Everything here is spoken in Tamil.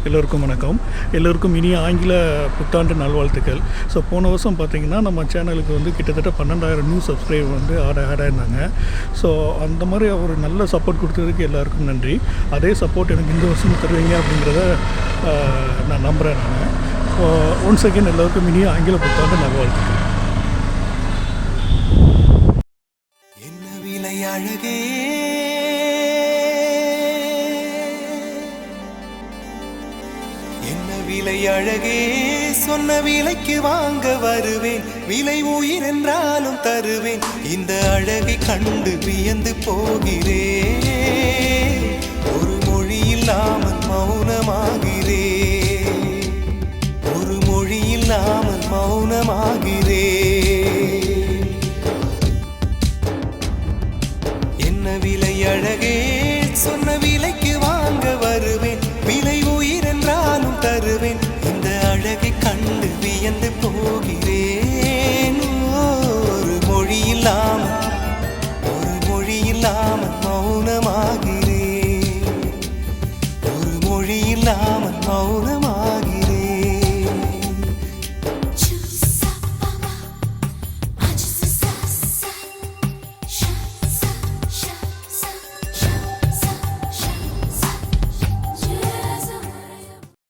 எல்லோருக்கும் வணக்கம். எல்லோருக்கும் இனிய ஆங்கில புத்தாண்டு நல்வாழ்த்துக்கள். ஸோ போன வருஷம் பார்த்திங்கன்னா நம்ம சேனலுக்கு வந்து கிட்டத்தட்ட 12,000 நியூ சப்ஸ்கிரைபர் வந்து ஆடாயிருந்தாங்க. ஸோ அந்த மாதிரி ஒரு நல்ல சப்போர்ட் கொடுத்ததுக்கு எல்லாருக்கும் நன்றி. அதே சப்போர்ட் எனக்கு இந்த வருஷமும் தருவீங்க அப்படிங்கிறத நான் நம்புகிறேன். ஒன்ஸ் அகெயின் எல்லோருக்கும் இனிய ஆங்கில புத்தாண்டு நல்வாழ்த்துக்கள். என்ன விலை அழகே, என்ன விலை அழகே, சொன்ன விலைக்கு வாங்க வருவேன், விலை உயிர் என்றாலும் தருவேன், இந்த அழகை கண்டு வியந்து போகிறேன், ஒரு மொழி இல்லாமல் மௌனமாகிறேன், ஒரு மொழி இல்லாமல் மௌனமாகிறேன். என்ன விலை அழகே, சொன்ன விலைக்கு வாங்க வருவேன், விலை உயிர் என்றாலும் தருவேன், இந்த அழகை கண்டு வியந்து போகிறேன், ஒரு மொழி இல்லாமல், ஒரு மொழி இல்லாமல் மௌனமாகிறேன், ஒரு மொழி இல்லாமல் மௌன